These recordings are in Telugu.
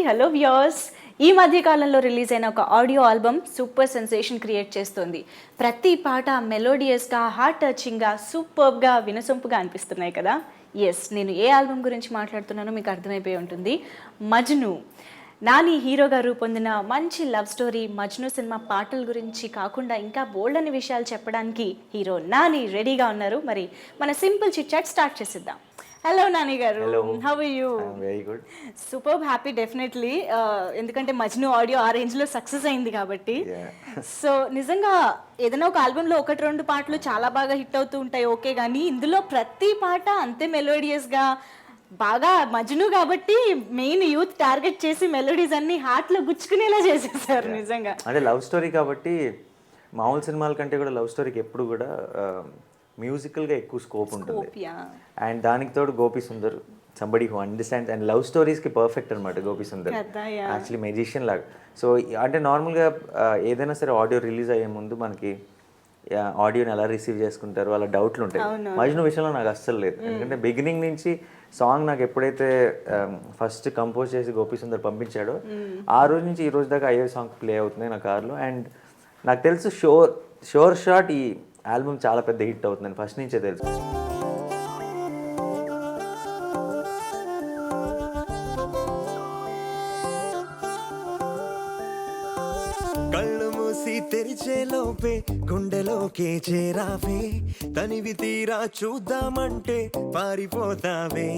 Hello viewers. ఈ మధ్య కాలంలో రిలీజ్ అయిన ఒక audio album super sensation create చేస్తుంది. ప్రతి పాట మెలోడియస్గా, హార్ట్ టచింగ్గా, సూపర్బ్గా, వినసొంపుగా అనిపిస్తున్నాయి కదా. ఎస్, నేను ఏ ఆల్బమ్ గురించి మాట్లాడుతున్నానో మీకు అర్థమైపోయి ఉంటుంది. మజ్ను. నాని హీరోగా రూపొందిన మంచి లవ్ స్టోరీ మజ్ను సినిమా పాటల గురించి కాకుండా ఇంకా బోల్డ్ అనే విషయాలు చెప్పడానికి హీరో నాని రెడీగా ఉన్నారు. మరి మన సింపుల్ చిట్ చాట్ స్టార్ట్ చేసిద్దాం. హలో నాని గారు, how are you? Very good, super happy definitely. ఎందుకంటే మజ్ను ఆడియో ఆ రేంజ్లో సక్సెస్ అయింది కాబట్టి. సో నిజంగా ఏదైనా ఒక ఆల్బంలో ఒకటి రెండు పాటలు చాలా బాగా హిట్ అవుతూ ఉంటాయి, ఓకే. కానీ ఇందులో ప్రతి పాట అంతే మెలోడియస్గా, బాగా మజ్ను కాబట్టి మెయిన్ యూత్ టార్గెట్ చేసి మెలోడీస్ అన్ని హార్ట్లో గుచ్చుకునేలా చేసేసారు నిజంగా. అదే లవ్ స్టోరీ కాబట్టి మామూలు సినిమాల కంటే కూడా లవ్ స్టోరీకి ఎప్పుడు కూడా మ్యూజికల్గా ఎక్కువ స్కోప్ ఉంటుంది. అండ్ దానికి తోడు Gopi Sundar, somebody who understands and love స్టోరీస్కి పర్ఫెక్ట్ అనమాట గోపి సుందర్. యాక్చువల్లీ మెజిషియన్ లాగా. సో అంటే నార్మల్గా ఏదైనా సరే ఆడియో రిలీజ్ అయ్యే ముందు మనకి ఆడియోని ఎలా రిసీవ్ చేసుకుంటారు వాళ్ళ డౌట్లు ఉంటాయి. మజ్ను విషయంలో నాకు అస్సలు లేదు. ఎందుకంటే బిగినింగ్ నుంచి సాంగ్ నాకు ఎప్పుడైతే ఫస్ట్ కంపోజ్ చేసి గోపి సుందర్ పంపించాడో ఆ రోజు నుంచి ఈ రోజు దాకా అయ్యే సాంగ్ ప్లే అవుతున్నాయి నా కార్లో. అండ్ నాకు తెలుసు షోర్ షాట్ ఈ ఆల్బమ్ చాలా పెద్ద హిట్ అవుతుందని ఫస్ట్ నుంచే తెలుసు. కళ్ళు మూసి తెరిచే లోపే గుండెలోకే చేరావే, తనివి తీరా చూద్దామంటే పారిపోతావే.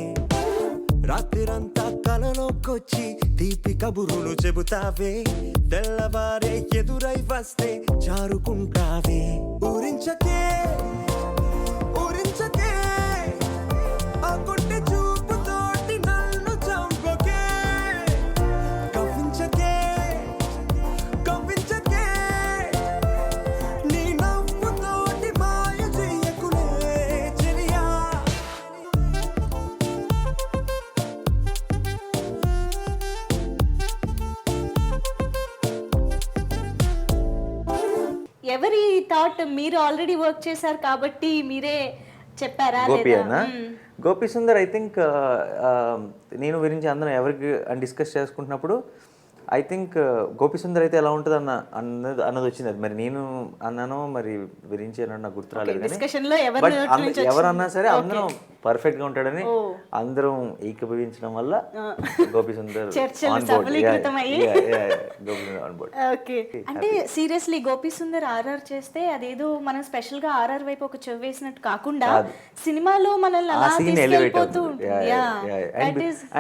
రాత్రిరంతా కలలోకొచ్చి తీపి కబురులు చెబుతావే, తెల్లవారే ఎదురై వస్తే జారుకుంటావే. ఊరించకే ఊరించకే ఆ కొట్టె చూపుతోటి నన్ను చంపకే, కవ్వించకే కవ్వించకే నీ నవ్వుతోటి మాయ చెయ్యకులే చెలియా. ఎవరి థాట్? మీరు ఆల్రెడీ వర్క్ చేశారు కాబట్టి మీరే చెప్పారా? గోపి సుందర్ ఐ థింక్ నేను గురించి అందరం ఎవరికి డిస్కస్ చేసుకుంటున్నప్పుడు ఐ థింక్ గోపి సుందర్ అయితే ఎలా ఉంటుంది అన్నది వచ్చింది. అది మరి నేను అన్నానో మరి విరించి అన్నాడు నాకు గుర్తు రాలేదు. కానీ ఎవరన్నా సరే అందరం పర్ఫెక్ట్ గా ఉంటాడని అందరం ఏకీభవించడం వల్ల గోపి సుందర్ అంటే సీరియస్లీ గోపి సుందర్ ఆర్ఆర్ చేస్తే అదేదో మనం స్పెషల్ గా ఆర్ఆర్ వైపు ఒక చెవ్ వేసినట్టు కాకుండా సినిమాలో మనల్ని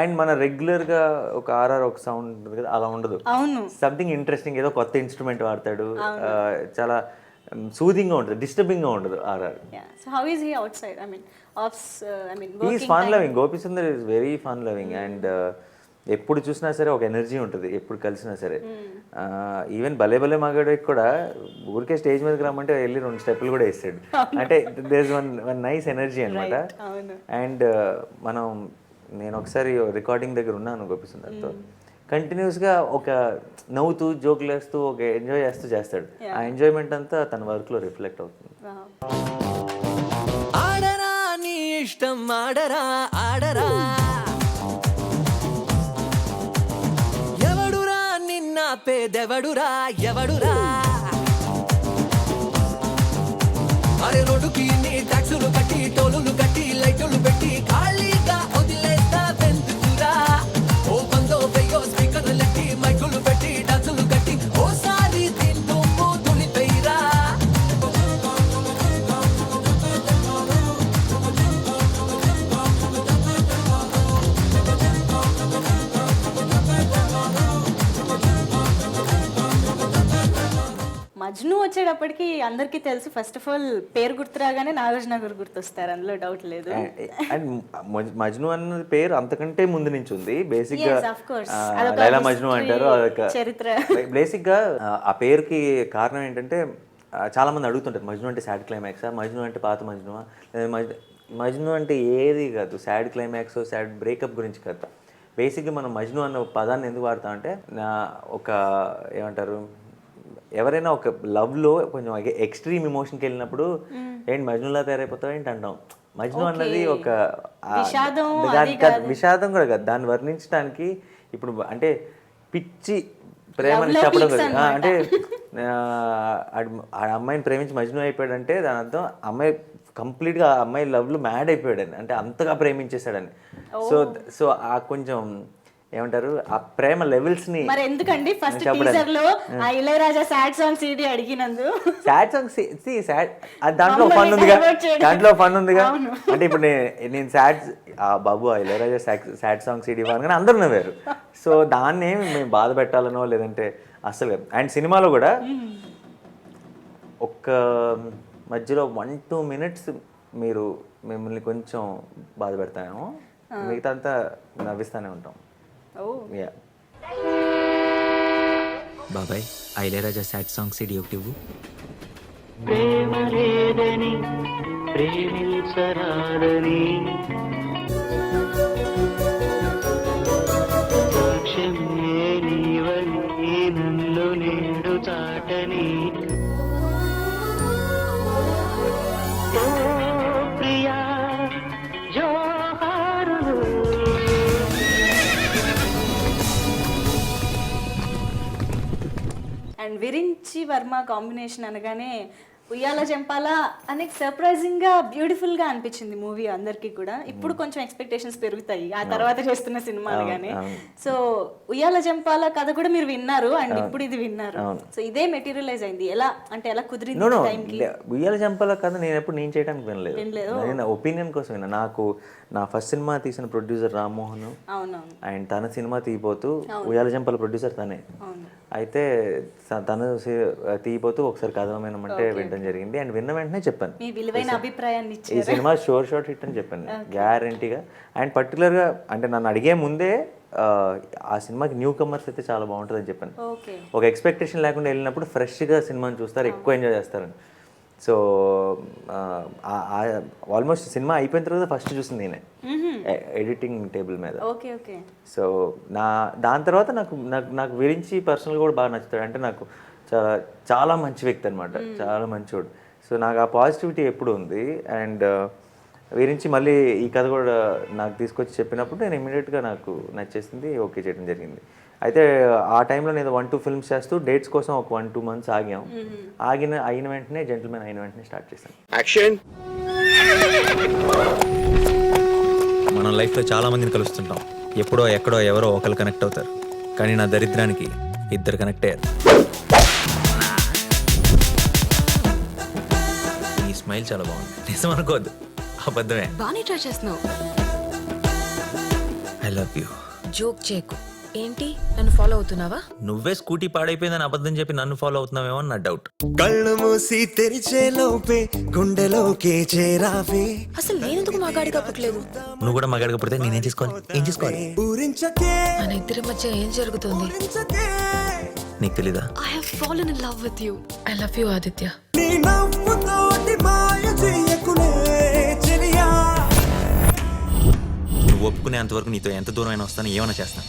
అండ్ మన రెగ్యులర్ గా ఒక ఆర్ఆర్ ఒక సౌండ్ ఉంటుంది కదా, అలా ఉండదు. అవును, సంథింగ్ ఇంట్రెస్టింగ్, ఏదో కొత్త ఇన్స్ట్రుమెంట్ వాడతాడు. చాలా సూదింగ్ గా ఉంటుంది, డిస్టర్బింగ్ గా ఉండదు RR. So how is he outside? I mean is fun loving. Gopi Sundar is very fun loving and ఎప్పుడు చూసినా సరే ఒక ఎనర్జీ ఉంటుంది ఎప్పుడు కలిసినా సరే. ఈవెన్ భలే భలే మగాడికి కూడా ఊరికే స్టేజ్ మీదకి రమ్మంటే వెళ్ళి 2 స్టెప్పులు కూడా వేస్తాడు. అంటే there is one nice energy అనమాట. అండ్ నేను ఒకసారి రికార్డింగ్ దగ్గర ఉన్నాను గోపి సుందర్తో. కంటిన్యూస్గా ఒక నవ్వుతూ జోకులు వేస్తూ ఒక ఎంజాయ్ చేస్తూ చేస్తాడు. ఆ ఎంజాయ్మెంట్ అంతా తన వర్క్లో రిఫ్లెక్ట్ అవుతుంది. ఆడరా నీ ఇష్టం ఆడరా ఆడరా, ఎవడురా నిన్న పేదెవడురా ఎవడురా, అరే రోడ్డుకి నీ టాక్సులు కట్టి టోలులు కట్టి లైటులు పెట్టి ఖాళీగా వదిలేస్తా వెందుకురా, ఓ బందో పెయ్యో స్పీకర్లు లెట్టి మైకులు పెట్టి డాన్సులు కట్టి ఓసారి తింటూ తులిపేరా. మజ్ను వచ్చేటప్పటికి అందరికీ తెలుసు, ఫస్ట్ ఆఫ్ ఆల్ పేరు గుర్తురాగానే నాగార్జున గారు గుర్తొస్తారు, అందులో డౌట్ లేదు. అండ్ మజ్ను అన్న పేరు అంతకంటే ముందు నుంచి ఉంది. బేసిక్ గా లైలా మజ్ను అంటారు, అదొక చరిత్ర. బేసిక్ గా ఆ పేరుకి కారణం ఏంటంటే చాలా మంది అడుగుతుంటారు మజ్ను అంటే సాడ్ క్లైమాక్సా, మజ్ను అంటే పాత మజ్నువా, మజ్ను అంటే ఏది కాదు. సాడ్ క్లైమాక్స్, సాడ్ బ్రేకప్ గురించి కాదు. బేసిక్గా మనం మజ్ను అన్న పదాన్ని ఎందుకు వాడతామంటే ఒక ఏమంటారు, ఎవరైనా ఒక లవ్లో కొంచెం ఎక్స్ట్రీమ్ ఎమోషన్కి వెళ్ళినప్పుడు ఏంటి మజ్నులా తయారైపోతావు ఏంటి అంటాం. మజ్ను అన్నది ఒక విషాదం కూడా కాదు, దాన్ని వర్ణించడానికి ఇప్పుడు అంటే పిచ్చి ప్రేమని Love లో చెప్పడం peaks కదా. అన్నమాట. అంటే ఆ అమ్మాయిని ప్రేమించి మజ్ను అయిపోయాడంటే దాని అర్థం అమ్మాయి కంప్లీట్గా ఆ అమ్మాయి లవ్లో మ్యాడ్ అయిపోయాడని, అంటే అంతగా ప్రేమించేశాడని. సో సో ఆ కొంచెం ఏమంటారు ఆ ప్రేమ లెవెల్స్ని మరి ఎందుకండి ఫస్ట్ టీజర్ లో ఆ ఇళయరాజా సాడ్ సాంగ్ సీడీ అడిగినందు సాడ్ సాంగ్ సాడ్ దాంట్లో ఫన్ ఉందిగా, divert చేయడం. దాంట్లో ఫన్ ఉందిగా. అవును. అంటే ఇప్పుడు నేను సాడ్ ఆ బాబు ఆ ఇళయరాజా సాడ్ సాంగ్ సీడీ ఇవ్వను కానీ అందరూ నవ్వారు. సో దాన్ని మేము బాధ పెట్టాలనో లేదంటే అసలు. అండ్ సినిమాలో కూడా ఒక్క మధ్యలో 1-2 minutes మిమ్మల్ని కొంచెం బాధ పెడతామేమో, మిగతా అంతా నవ్విస్తూనే ఉంటాం. యా బాబాయ్ ఆ ఇళయరాజా సాడ్ సాంగ్ సిడి ఒకటి ఇవ్వు. ప్రేమ లేదని ప్రేమించరాదని సాక్ష్యం నీవని నన్ను నేడు చాటని ఓ ప్రియా జోహారులు. అండ్ విరించి వర్మ కాంబినేషన్ అనగానే ఉయ్యాల జంపాల అనే సర్ప్రైజింగ్ గా బ్యూటిఫుల్ గా అనిపించింది మూవీ అందరికీ కూడా. ఇప్పుడు కొంచెం ఎక్స్పెక్టేషన్స్ పెరుగుతాయి ఆ తర్వాత చేస్తున్న సినిమాలు గానీ. సో ఉయ్యాల జంపాల కథ కూడా మీరు విన్నారు అండ్ ఇప్పుడు ఇది విన్నారు. సో ఇదే మెటీరియలైజ్ అయింది ఎలా అంటే ఎలా కుదిరింది టైంకి? ఉయ్యాల చంపాల కథ నేను చేయడానికి వినలేదు, నేను ఒపీనియన్ కోసం విన్నా. నాకు నా ఫస్ట్ సినిమా తీసిన ప్రొడ్యూసర్ రామ్మోహన్ అండ్ తన సినిమా తీయబోతూ ఉయ్యాల చంపాల ప్రొడ్యూసర్ తనే. అయితే తను తీయబోతూ ఒకసారి కథ వినమంటే వినడం జరిగింది. అండ్ విన్న వెంటనే చెప్పాను మీ విలువైన అభిప్రాయాన్ని ఈ సినిమా షార్ట్ హిట్ అని చెప్పాను గ్యారంటీగా. అండ్ పర్టికులర్గా అంటే నన్ను అడిగే ముందే ఆ సినిమాకి న్యూ కమర్స్ అయితే చాలా బాగుంటుందని చెప్పాను. ఒక ఎక్స్పెక్టేషన్ లేకుండా వెళ్ళినప్పుడు ఫ్రెష్గా సినిమాని చూస్తారు, ఎక్కువ ఎంజాయ్ చేస్తారని. సో ఆల్మోస్ట్ సినిమా అయిపోయిన తర్వాత ఫస్ట్ చూసింది నేనే ఎడిటింగ్ టేబుల్ మీద. సో దాని తర్వాత నాకు విరించి పర్సనల్గా కూడా బాగా నచ్చుతాడు. అంటే నాకు చాలా మంచి వ్యక్తి అనమాట, చాలా మంచోడు. సో నాకు ఆ పాజిటివిటీ ఎప్పుడు ఉంది. అండ్ వీరించి మళ్ళీ ఈ కథ కూడా నాకు తీసుకొచ్చి చెప్పినప్పుడు నేను ఇమీడియట్గా నాకు నచ్చేసింది, ఓకే చేయడం జరిగింది. అయితే ఆ టైంలో నేను 1-2 films చేస్తూ డేట్స్ కోసం ఒక 1-2 months ఆగాం. అయిన వెంటనే జెంటిల్మెన్ అయిన వెంటనే స్టార్ట్ చేశాను. యాక్షన్. మనం లైఫ్లో చాలా మందిని కలుస్తుంటాం, ఎప్పుడో ఎక్కడో ఎవరో ఒకరు కనెక్ట్ అవుతారు. కానీ నా దరిద్రానికి ఇద్దరు కనెక్ట్ అయ్యారు. ఈ స్మైల్ చాలా బాగుంది, నిజం అనుకోవద్దు, అబద్ధమే. బానే ట్రై చేస్తున్నావు. I love you. జోక్ చేయకు. ఏంటి నన్ను ఫాలో అవుతున్నావా? నువ్వే స్కూటీ పాడైపోయిందని అబద్ధం చెప్పి నన్ను ఫాలో అవుతున్నావేమో అని నా డౌట్. కళ్ళు మూసి తెరిచే లోపే గుండెలోకే చేరావే. అసలు నేనెందుకు మగాడిగా పుట్టలేదు? నువ్వు కూడా మగాడిగా పుడితే నేనేం చేసుకోవాలి? ఊరించకే మన ఇద్దరి మధ్య ఏం జరుగుతుంది? నీకు తెలీదా? I have fallen in love with you. I love you Aditya. నీ నవ్వుతోటి మాయ చేయకునే చెలియా. నువ్వు ఒప్పుకునేంత వరకు నీతో ఎంత దూరం అయినా వస్తాను, ఏమైనా చేస్తాను.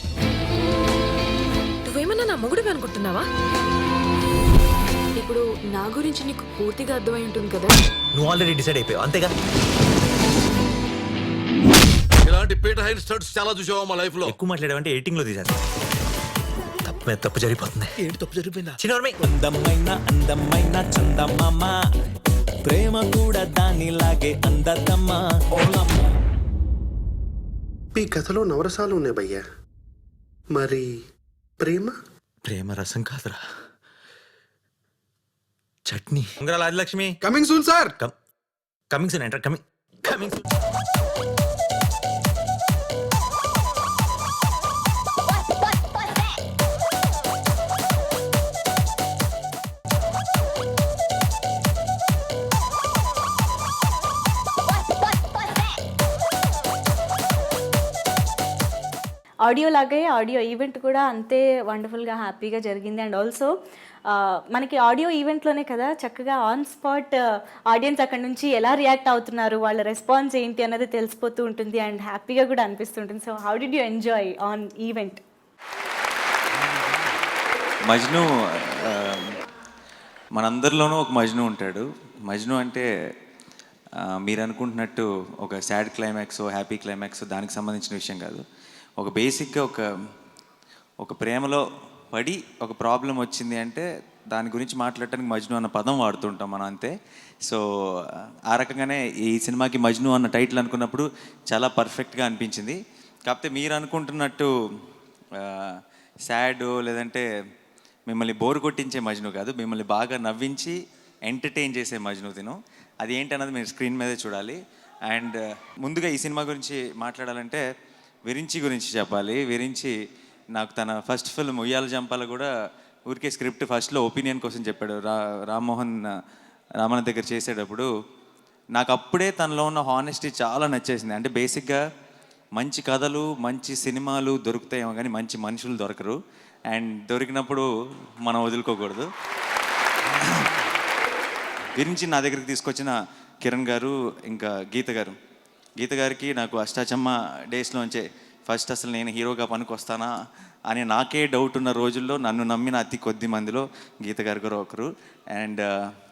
నువ్వేమన్నా నా మొగుడివి అనుకుంటున్నావా? ఇప్పుడు నా గురించి నీకు పూర్తిగా అర్థమై ఉంటుంది కదా. నువ్వు ఆల్రెడీ డిసైడ్ అయిపోయావు, అంతేగా. ఇలాంటి పీటర్ హైన్ స్టడ్స్ చాలా చూసావా మా లైఫ్ లో? ఎక్కువ మాట్లాడావంటే ఎడిటింగ్ లో తీసేస్తా. తప్పు మీద తప్పు జరిగిపోతుంది. ఏంటి తప్పు జరిగిపోయిందా? చిన్నోర్మై. అందమైన అందమైన చందమామ, ప్రేమ కూడా దానిలాగే అందతమ్మా. మీ కథలో నవరసాలు ఉన్నాయి భయ్యా, మరి ప్రేమ? ప్రేమ రసం కాదురా, chutney. Ungarala Adilakshmi. Coming soon sir. Coming soon enter. Coming soon. Audio లాగే ఆడియో ఈవెంట్ కూడా అంతే వండర్ఫుల్గా హ్యాపీగా జరిగింది. అండ్ ఆల్సో మనకి ఆడియో ఈవెంట్లోనే కదా చక్కగా ఆన్ స్పాట్ ఆడియన్స్ అక్కడ నుంచి ఎలా రియాక్ట్ అవుతున్నారు, వాళ్ళ రెస్పాన్స్ ఏంటి అన్నది తెలిసిపోతూ ఉంటుంది అండ్ హ్యాపీగా కూడా అనిపిస్తుంటుంది. So how did you enjoy on event? Majnu మనందరిలోనూ ఒక మజ్ను ఉంటాడు. మజ్ను అంటే మీరు అనుకుంటున్నట్టు ఒక సాడ్ క్లైమాక్స్, హ్యాపీ క్లైమాక్స్ దానికి సంబంధించిన విషయం కాదు. ఒక బేసిక్గా ఒక ప్రేమలో పడి ఒక ప్రాబ్లం వచ్చింది అంటే దాని గురించి మాట్లాడటానికి మజ్ను అన్న పదం వాడుతుంటాం మనం, అంతే. సో ఆ రకంగానే ఈ సినిమాకి మజ్ను అన్న టైటిల్ అనుకున్నప్పుడు చాలా పర్ఫెక్ట్గా అనిపించింది. కాకపోతే మీరు అనుకుంటున్నట్టు సాడ్ లేదంటే మిమ్మల్ని బోర్ కొట్టించే మజ్ను కాదు, మిమ్మల్ని బాగా నవ్వించి ఎంటర్టైన్ చేసే మజ్ను తిను. అది ఏంటన్నది మీరు స్క్రీన్ మీదే చూడాలి. అండ్ ముందుగా ఈ సినిమా గురించి మాట్లాడాలంటే విరించి గురించి చెప్పాలి. విరించి నాకు తన ఫస్ట్ ఫిల్మ్ ఉయ్యాల జంపాల కూడా ఊరికే స్క్రిప్ట్ ఫస్ట్లో ఒపీనియన్ కోసం చెప్పాడు. రామన్ దగ్గర చేసేటప్పుడు నాకు అప్పుడే తనలో ఉన్న హానెస్టీ చాలా నచ్చేసింది. అంటే బేసిక్గా మంచి కథలు మంచి సినిమాలు దొరుకుతాయేమో కానీ మంచి మనుషులు దొరకరు. అండ్ దొరికినప్పుడు మనం వదులుకోకూడదు. గురించి నా దగ్గరికి తీసుకొచ్చిన కిరణ్ గారు ఇంకా గీత గారికి నాకు అష్టాచమ్మ డేస్లోంచే ఫస్ట్ అసలు నేను హీరోగా పనికొస్తానా అని నాకే డౌట్ ఉన్న రోజుల్లో నన్ను నమ్మిన అతి కొద్ది మందిలో గీత గారు కూడా ఒకరు. అండ్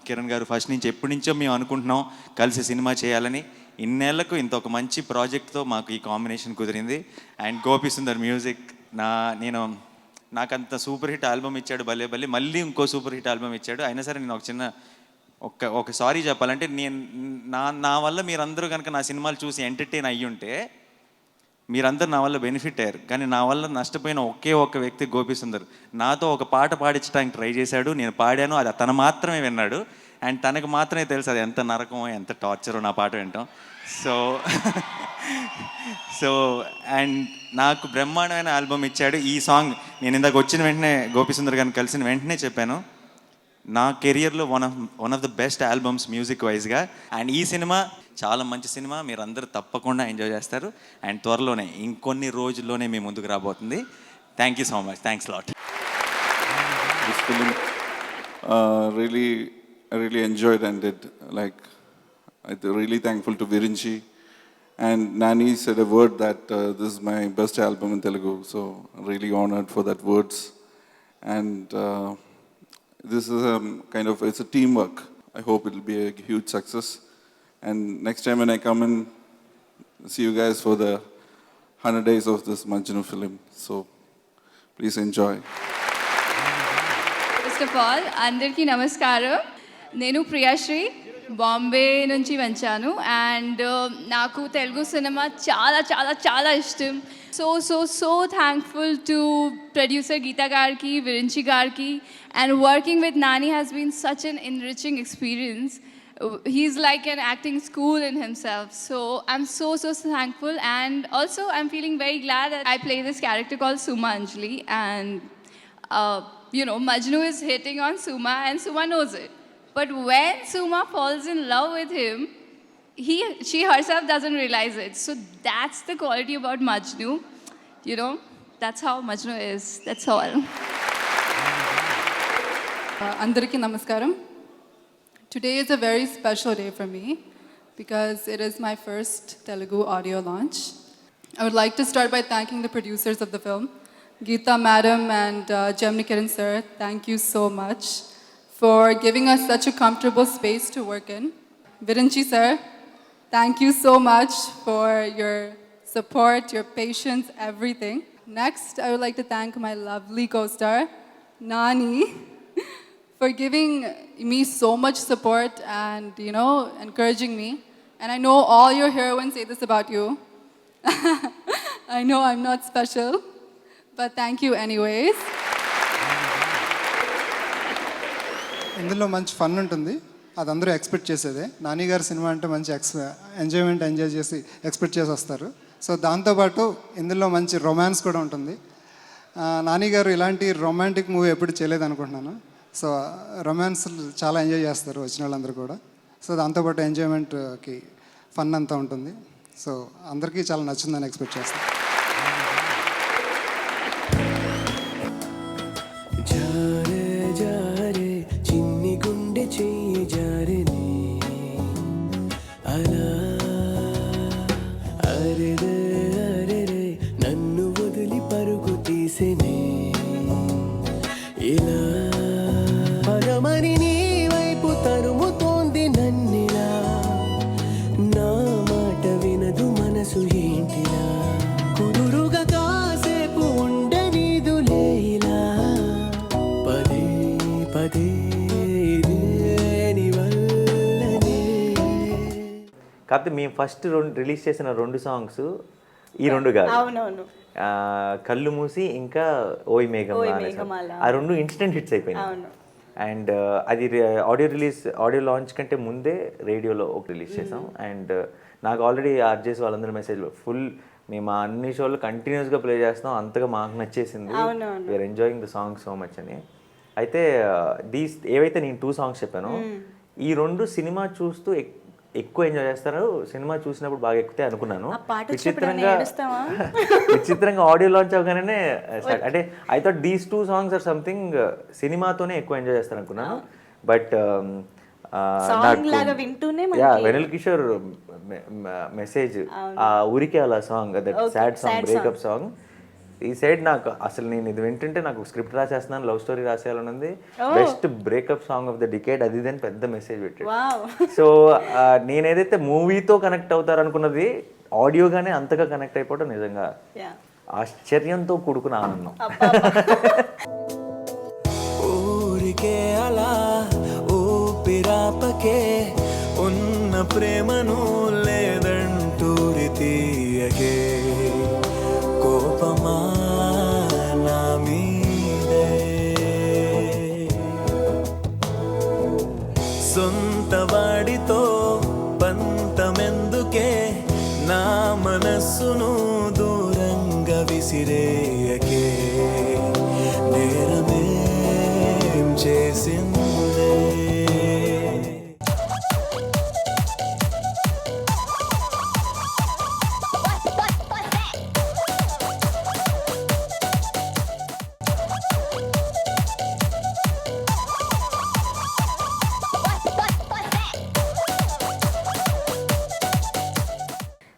కిరణ్ గారు ఫస్ట్ నుంచి ఎప్పటి నుంచో మేము అనుకుంటున్నాం కలిసి సినిమా చేయాలని. ఇన్నేళ్లకు ఇంత ఒక మంచి ప్రాజెక్ట్తో మాకు ఈ కాంబినేషన్ కుదిరింది. అండ్ గోపి సుందర్ మ్యూజిక్ నాకంత సూపర్ హిట్ ఆల్బమ్ ఇచ్చాడు భలే భలే, మళ్ళీ ఇంకో సూపర్ హిట్ ఆల్బమ్ ఇచ్చాడు. అయినా సరే నేను ఒక సారీ చెప్పాలంటే నా వల్ల మీరందరూ కనుక నా సినిమాలు చూసి ఎంటర్టైన్ అయ్యుంటే మీరందరూ నా వల్ల బెనిఫిట్ అయ్యారు. కానీ నా వల్ల నష్టపోయిన ఒకే ఒక్క వ్యక్తి గోపి సుందర్. నాతో ఒక పాట పాడించడానికి ట్రై చేశాడు, నేను పాడాను, అది తను మాత్రమే విన్నాడు. అండ్ తనకు మాత్రమే తెలుసు అది ఎంత నరకమో ఎంత టార్చరో నా పాట వింటాం. సో అండ్ నాకు బ్రహ్మాండమైన ఆల్బమ్ ఇచ్చాడు. ఈ సాంగ్ నేను ఇందాక వచ్చిన వెంటనే గోపి సుందర్ గారిని కలిసిన వెంటనే చెప్పాను, నా కెరియర్లో one of the best albums music వైజ్గా. అండ్ ఈ సినిమా చాలా మంచి సినిమా, మీరు అందరూ తప్పకుండా ఎంజాయ్ చేస్తారు. అండ్ త్వరలోనే ఇంకొన్ని రోజుల్లోనే మీ ముందుకు రాబోతుంది. Thank you so much. Thanks lot. This film I really enjoyed and did. Like, I'm really thankful to Virinchi. And Nani said a word that this is my best album in Telugu. So really honored for that words. And this is it's a teamwork. I hope it'll be a huge success. And next time when I come and see you guys for the 100 days of this Majnu film. So please enjoy. First of all అందరికీ నమస్కారం. నేను ప్రియాశ్రీ బాంబే నుంచి వచ్చాను. అండ్ నాకు తెలుగు సినిమా చాలా చాలా చాలా ఇష్టం. So thankful to producer Geetha గారికి, విరించి గారికి. And working with Nani has been such an enriching experience. He's like an acting school in himself. So I'm so thankful. And also I'm feeling very glad that I play this character called Suma Anjali. And Majnu is hitting on Suma and Suma knows it. But when Suma falls in love with him, she herself doesn't realize it. So that's the quality about Majnu. That's how Majnu is. That's all. Andariki namaskaram. Today is a very special day for me because it is my first Telugu audio launch. I would like to start by thanking the producers of the film, Geeta Madam and Gemini Kiran sir. Thank you so much for giving us such a comfortable space to work in. Virinchi sir, thank you so much for your support, your patience, everything. Next, I would like to thank my lovely co-star, Nani, for giving me so much support and, encouraging me. And I know all your heroines say this about you. I know I'm not special, but thank you anyways. ఇందులో మంచి ఫన్ ఉంటుంది, అది అందరూ ఎక్స్పెక్ట్ చేసేదే. నాని గారి సినిమా అంటే మంచి ఎంజాయ్ చేసి ఎక్స్పెక్ట్ చేసి వస్తారు. సో దాంతోపాటు ఇందులో మంచి రొమాన్స్ కూడా ఉంటుంది. నాని గారు ఇలాంటి రొమాంటిక్ మూవీ ఎప్పుడు చేయలేదు అనుకుంటున్నాను. సో రొమాన్స్ చాలా ఎంజాయ్ చేస్తారు వచ్చిన వాళ్ళందరూ కూడా. సో దాంతోపాటు ఎంజాయ్మెంట్కి ఫన్ అంతా ఉంటుంది. సో అందరికీ చాలా నచ్చిందని ఎక్స్పెక్ట్ చేస్తాను. చిన్ని గుండె చెయ్యి జారిని అలా అరెరే నన్ను వదిలి పరుగు తీసేనే ఇలా పరమని నీ వైపు తరుముతోంది నన్నిలా. నా మాట వినదు మనసు ఏంటిలా. కాకపోతే మేము ఫస్ట్ రిలీజ్ చేసిన 2 సాంగ్స్ ఈ 2 కాదు. అవునవును. కళ్ళు మూసి ఇంకా ఓయ్ మేఘమాల, ఆ 2 ఇన్స్టెంట్ హిట్స్ అయిపోయినాయి. అండ్ అది ఆడియో లాంచ్ కంటే ముందే రేడియోలో ఒక రిలీజ్ చేసాం. అండ్ నాకు ఆల్రెడీ ఆర్జేస్ వాళ్ళందరూ మెసేజ్లో ఫుల్ మేము అన్ని షోలు కంటిన్యూస్గా ప్లే చేస్తాం, అంతగా మాకు నచ్చేసింది, we are enjoying the song so much అని. అయితే ఏవైతే నేను 2 సాంగ్స్ చెప్పానో ఈ 2 సినిమా చూస్తూ ఎక్కువ ఎంజాయ్ చేస్తారు, సినిమా చూసినప్పుడు బాగా ఎక్కుతాయి అనుకున్నాను. విచిత్రంగా ఆడియో లాంచ్ అవగానే అంటే I thought these 2 songs are something సినిమాతోనే ఎక్కువ ఎంజాయ్ చేస్తారు అనుకున్నాను. బట్ వెనిల్ కిషోర్ మెసేజ్, ఆ ఊరికే అలా song, that sad song, breakup song, ఈ సైడ్ నాకు అసలు నేను ఇది వింటుంటే నాకు స్క్రిప్ట్ రాసేస్తున్నాను, లవ్ స్టోరీ రాసేయాలని ఉంది, best breakup song of the decade అది ఇదని పెద్ద మెసేజ్ పెట్టాడు. సో నేను ఏదైతే మూవీతో కనెక్ట్ అవుతారు అనుకున్నది ఆడియోగానే అంతగా కనెక్ట్ అయిపోవడం నిజంగా ఆశ్చర్యంతో కూడుకున్న ఆనందం. ఊరికే అలా ఊపిరాపకే ఉన్న ప్రేమను లేదంటూరి తీయకే కోపమా నా మీదే సొంత వాడితో పంతమెందుకే నా మనస్సును దూరంగా విసిరేయకే నేరమేం చేసిందే.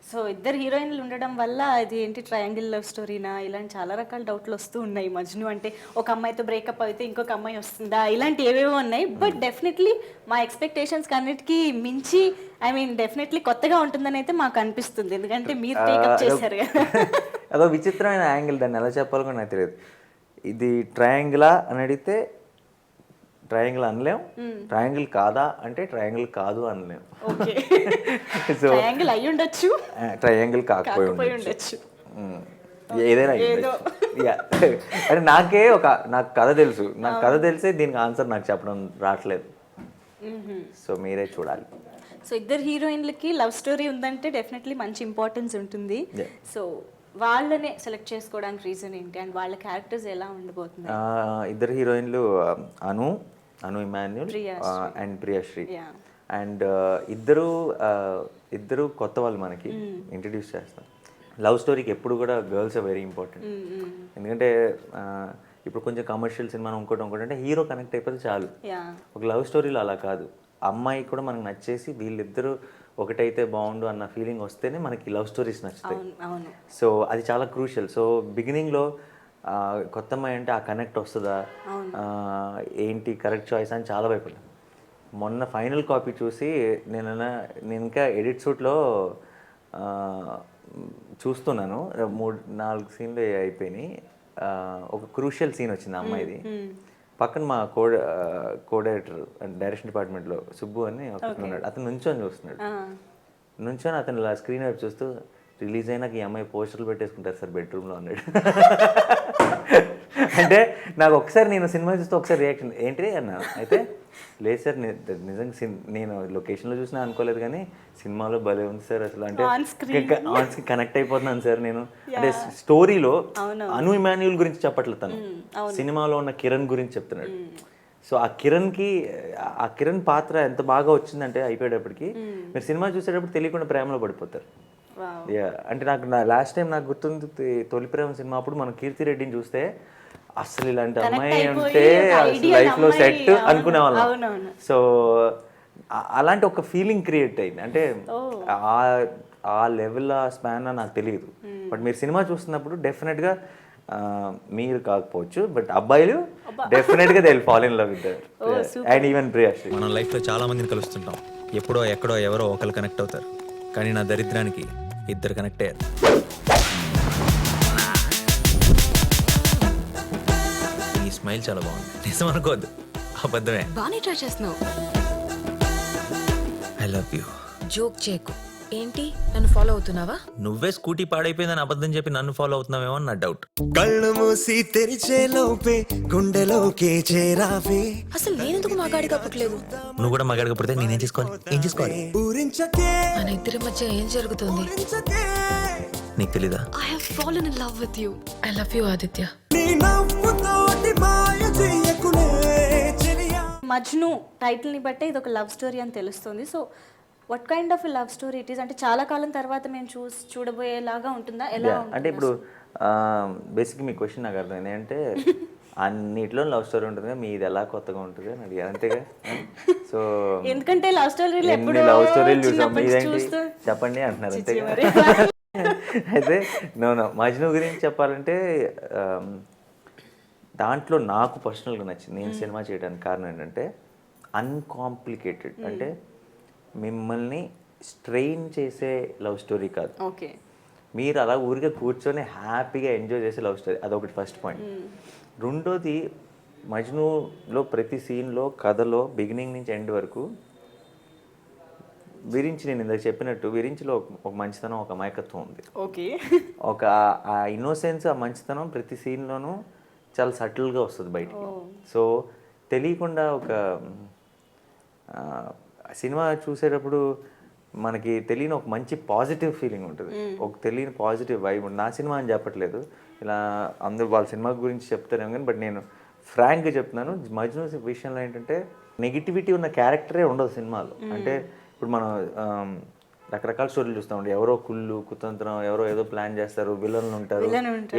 సో ఇద్దరు హీరోయిన్లు ఉండడం వల్ల అది ఏంటి ట్రయాంగిల్ లవ్ స్టోరీనా ఇలాంటి చాలా రకాల డౌట్లు వస్తూ ఉన్నాయి. మజ్ను అంటే ఒక అమ్మాయితో బ్రేకప్ అయితే ఇంకొక అమ్మాయి వస్తుందా, ఇలాంటి ఏవేవో ఉన్నాయి. బట్ డెఫినెట్లీ మా ఎక్స్పెక్టేషన్స్ అన్నిటికీ మించి ఐ మీన్ డెఫినెట్లీ కొత్తగా ఉంటుందని అయితే మాకు అనిపిస్తుంది, ఎందుకంటే మీరు టేకప్ చేశారు కదా. అదో విచిత్రమైన యాంగిల్, దాన్ని ఎలా చెప్పాలో కూడా నాకు తెలియదు. ఇది ట్రయాంగిలా అని అడిగితే ట్రయాంగిల్ అనలేం, ట్రయాంగిల్ కాదా అంటే ట్రయాంగిల్ కాదు అనలేం. సో ట్రయాంగిల్ అయి ఉండొచ్చు, ట్రయాంగిల్ కాకపోయి ఉండొచ్చు, ఏదైనా అంటే నాకు కథ తెలుసు, నాకు కథ తెలిసే దీనికి ఆన్సర్ నాకు చెప్పడం రావట్లేదు. సో మీరే చూడాలి. సో ఇద్దరు హీరోయిన్లకి లవ్ స్టోరీ ఉందంటే డెఫినెట్లీ మంచి ఇంపార్టెన్స్ ఉంటుంది. సో వాళ్ళనే సెలెక్ట్ చేసుకోవడానికి రీజన్ ఏంటి అండ్ వాళ్ళ క్యారెక్టర్స్ ఎలా ఉండబోతున్నాయి? ఇద్దరు హీరోయిన్లు అను ఇమాన్యుల్ అండ్ ప్రియాశ్రీ. అండ్ ఇద్దరు కొత్త వాళ్ళు మనకి ఇంట్రడ్యూస్ చేస్తాం. లవ్ స్టోరీకి ఎప్పుడు కూడా గర్ల్స్ ఆర్ వెరీ ఇంపార్టెంట్. ఎందుకంటే ఇప్పుడు కొంచెం కమర్షియల్ సినిమా ఇంకోటి అంటే హీరో కనెక్ట్ అయిపోతే చాలు. ఒక లవ్ స్టోరీలో అలా కాదు, అమ్మాయి కూడా మనకు నచ్చేసి వీళ్ళిద్దరూ ఒకటైతే బాగుండు అన్న ఫీలింగ్ వస్తేనే మనకి లవ్ స్టోరీస్ నచ్చుతాయి. సో అది చాలా క్రూషియల్. సో బిగినింగ్లో కొత్త అమ్మాయి అంటే ఆ కనెక్ట్ వస్తుందా, ఏంటి కరెక్ట్ చాయిస్ అని చాలా భయపడ్డాను. మొన్న ఫైనల్ కాపీ చూసి నేను ఇంకా ఎడిట్ షూట్లో చూస్తున్నాను, 3-4 సీన్లు అయిపోయినాయి. ఒక క్రూషియల్ సీన్ వచ్చింది అమ్మాయిది. పక్కన మా కో డైరెక్టర్ డైరెక్షన్ డిపార్ట్మెంట్లో సుబ్బు అని ఉన్నాడు, అతను నుంచొని చూస్తున్నాడు. నుంచొని అతను ఇలా స్క్రీన్ వైపు చూస్తూ రిలీజ్ అయినాక ఈ అమ్మాయి పోస్టర్లు పెట్టేసుకుంటారు సార్ బెడ్రూమ్లో అన్నాడు. అంటే నాకు ఒకసారి నేను సినిమా చూస్తే ఒకసారి రియాక్షన్ ఏంటి అన్నా. అయితే లేదు సార్ నిజంగా నేను లొకేషన్లో చూసినా అనుకోలేదు కానీ సినిమాలో భలే ఉంది సార్ అసలు, అంటే కనెక్ట్ అయిపోతున్నాను సార్ నేను. అంటే స్టోరీలో అను ఇమాన్యుల్ గురించి చెప్పట్లేదు తను, సినిమాలో ఉన్న కిరణ్ గురించి చెప్తున్నాడు. సో ఆ కిరణ్ పాత్ర ఎంత బాగా వచ్చిందంటే అయిపోయేటప్పటికి మీరు సినిమా చూసేటప్పుడు తెలియకుండా ప్రేమలో పడిపోతారు. అంటే నాకు లాస్ట్ టైం నాకు గుర్తుంది తొలి ప్రేమ సినిమా అప్పుడు మనం కీర్తి రెడ్డిని చూస్తే అసలు ఇలాంటి అమ్మాయి ఉంటే లైఫ్లో సెట్ అనుకునే వాళ్ళం. సో అలాంటి ఒక ఫీలింగ్ క్రియేట్ అయింది. అంటే ఆ లెవెల్ ఆ స్పాన్ నాకు తెలియదు. బట్ మీరు సినిమా చూస్తున్నప్పుడు డెఫినెట్గా మీరు కాకపోవచ్చు బట్ అబ్బాయిలు డెఫినెట్గా they will fall in love with and even Priyashri. మనం లైఫ్లో చాలా మందిని కలుస్తుంటాం, ఎప్పుడో ఎక్కడో ఎవరో ఒకరు కనెక్ట్ అవుతారు, కానీ నా దరిద్రానికి ఇద్దరు కనెక్ట్ అయ్యారు. ఈ స్మైల్ చాలా బాగుంది, నిజం అనుకోవద్దు, అబద్ధమే. బాగానే ట్రై చేస్తున్నావు. I love you. జోక్ చేయకు, ఏంటి నన్ను ఫాలో అవుతున్నావా? నువ్వే స్కూటీ పాడైపోయిందని అబద్ధం చెప్పి నన్ను ఫాలో అవుతున్నావేమో అని నా డౌట్. కళ్ళు మూసి తెరిచే లోపే గుండెలోకే చేరావే అసలు నేనెందుకు మగాడిగా పుట్టలేదు? నువ్వు కూడా మగాడిగా పుడితే నేనేం చేసుకోవాలి? ఏం చేసుకోవాలి? ఊరించకే మన ఇద్దరి మధ్య ఏం జరుగుతుంది? నీకు తెలీదా? I have fallen in love with you. I love you Aditya. నీ నవ్వుతోటి మాయ చెయ్యకులే చెలియా. మజ్ను టైటిల్ని బట్టే ఇది ఒక లవ్ స్టోరీ అని తెలుస్తుంది. So what kind of love story it is? అంటే చాలా కాలం తర్వాత మేము చూడబోయేలాగా ఉంటుందా? ఎలా అంటే ఇప్పుడు బేసిక్ మీ క్వశ్చన్ నాకు అర్థమైంది అంటే అన్నిట్లో లవ్ స్టోరీ ఉంటుంది కదా, మీది ఎలా కొత్తగా ఉంటుంది అని అడిగారు అంతేగా. సో ఎందుకంటే లవ్ స్టోరీలు ఎన్ని లవ్ స్టోరీలు చూసాం, మీదేంటి చెప్పండి అంటున్నారు అంతేగా. అయితే నో మజ్ను గురించి చెప్పాలంటే దాంట్లో నాకు పర్సనల్గా నచ్చింది, నేను సినిమా చేయడానికి కారణం ఏంటంటే అన్కాంప్లికేటెడ్. అంటే మిమ్మల్ని స్ట్రెయిన్ చేసే లవ్ స్టోరీ కాదు, ఓకే మీరు అలా ఊరికే కూర్చొని హ్యాపీగా ఎంజాయ్ చేసే లవ్ స్టోరీ. అదొకటి ఫస్ట్ పాయింట్. రెండోది మజ్నులో ప్రతి సీన్లో కథలో బిగినింగ్ నుంచి ఎండ్ వరకు విరించి, నేను ఇందాక చెప్పినట్టు విరించిలో ఒక మంచితనం, ఒక అమాయకత్వం ఉంది. ఓకే ఒక ఆ ఇన్నోసెన్స్, ఆ మంచితనం ప్రతి సీన్లోనూ చాలా సటిల్గా వస్తుంది బయటికి. సో తెలియకుండా ఒక సినిమా చూసేటప్పుడు మనకి తెలియని ఒక మంచి పాజిటివ్ ఫీలింగ్ ఉంటుంది, ఒక తెలియని పాజిటివ్ వైబ్ ఉంటుంది. నా సినిమా అని చెప్పట్లేదు, ఇలా అందరూ వాళ్ళ సినిమా గురించి చెప్తారేమో కానీ, బట్ నేను ఫ్రాంక్గా చెప్తున్నాను. మజ్ను విషయంలో ఏంటంటే నెగిటివిటీ ఉన్న క్యారెక్టరే ఉండదు సినిమాలో. అంటే ఇప్పుడు మనం రకరకాల స్టోరీలు చూస్తూ ఉంటాం, ఎవరో కుళ్ళు కుతంత్రం, ఎవరో ఏదో ప్లాన్ చేస్తారు, విలన్లు ఉంటారు,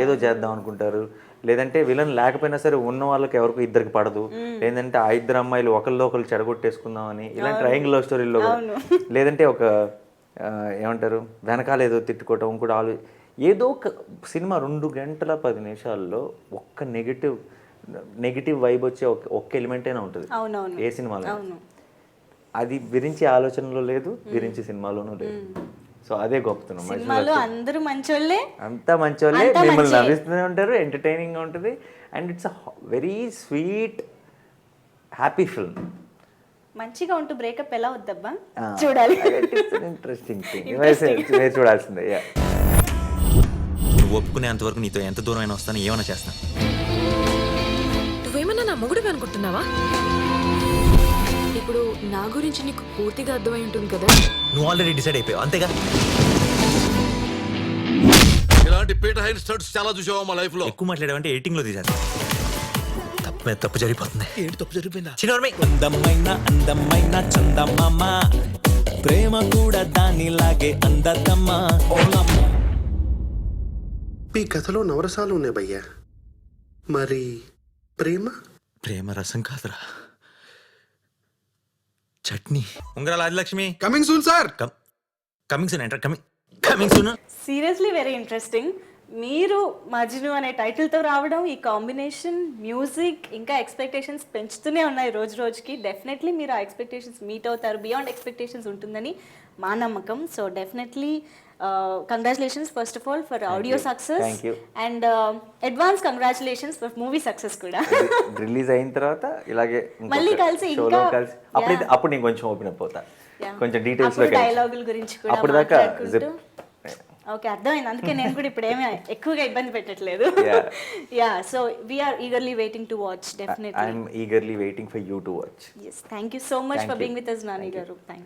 ఏదో చేద్దాం అనుకుంటారు, లేదంటే విలన్ లేకపోయినా సరే ఉన్న వాళ్ళకి ఎవరికి ఇద్దరికి పడదు, లేదంటే ఆ ఇద్దరు అమ్మాయిలు ఒకళ్ళు ఒకళ్ళు చెడగొట్టేసుకుందాం అని ఇలాంటి ట్రయాంగిల్ లవ్ స్టోరీల్లో, లేదంటే ఒక ఏమంటారు వెనకాల ఏదో తిట్టుకోవటం, ఇంకోటి ఏదో ఒక సినిమా 2 గంటల 10 నిమిషాల్లో ఒక్క నెగిటివ్ వైబ్ వచ్చే ఒక్క ఎలిమెంట్ అయినా ఉంటుంది ఏ సినిమాలో. అది విరించి ఆలోచనలో లేదు, విరించి సినిమాలోనూ లేదు. సో అదే గొప్పతనం. అందరూ మంచోళ్ళే, అంతా మంచోళ్ళే, మిమ్మల్ని నవ్విస్తూనే ఉంటారు, ఎంటర్టైనింగ్గా ఉంటుంది, and it's a very sweet happy film. మంచిగా ఉంటూ బ్రేకప్ ఎలా వద్దబ్బా చూడాలి. ఇంట్రెస్టింగ్ థింగ్, మీరు చూడాల్సిందే. నువ్వు ఒప్పుకునేంత వరకు నీతో ఎంత దూరమైనా వస్తాను, ఏమైనా చేస్తాను. నువ్వేమన్నా నా మొగుడు అనుకుంటున్నావా? ఇప్పుడు నా గురించి నీకు పూర్తిగా అర్థమై ఉంటుంది కదా. నువ్వు ఆల్రెడీ డిసైడ్ అయిపోయావు అంతేగా. ఇలాంటి పీటర్ హైన్ స్టడ్స్ చాలా చూసావా మా లైఫ్ లో. ఎక్కువ మాట్లాడావంటే ఎడిటింగ్ లో తీసేస్తా. తప్పు మీద తప్పు జరిగిపోతుంది. ఏంటి తప్పు జరిగిపోయిందా? అందమైన అందమైన చందమామ, ప్రేమ కూడా దానిలాగే అందతమ్మా. మీ కథలో నవరసాలు ఉన్నాయి భయ్యా, మరి ప్రేమ రసం కాదురా, chutney. Ungarala Adilakshmi coming soon sir. Coming soon enter coming soon. Seriously very interesting. మీరు మజ్ను అనే టైటిల్తో రావడం, ఈ కాంబినేషన్, మ్యూజిక్, ఇంకా ఎక్స్పెక్టేషన్స్ పెంచుతూనే ఉన్నాయి రోజు రోజుకి. డెఫినెట్లీ మీరు ఆ ఎక్స్పెక్టేషన్స్ మీట్ అవుతారు, బియాండ్ ఎక్స్పెక్టేషన్స్ ఉంటుందని మా నమ్మకం. So definitely congratulations first of all for audio success, and advance congratulations for movie success కూడా. రిలీజ్ అయిన తర్వాత ఇలాగే మళ్ళీ కలిసి షోలో కలిసి అప్పుడు నేను కొంచెం ఓపెన్ అప్ అవుతా, కొంచెం డీటెయిల్స్ లో డైలాగుల గురించి కూడా అప్పుడు దాకా. ఓకే, అర్థమైంది. అందుకే నేను కూడా ఇప్పుడు ఏమీ ఎక్కువగా ఇబ్బంది పెట్టట్లేదు. Yeah, so we are eagerly waiting to watch. Definitely, I am eagerly waiting for you to watch. Yes, thank you so much for being with us, Nani garu. Thank you.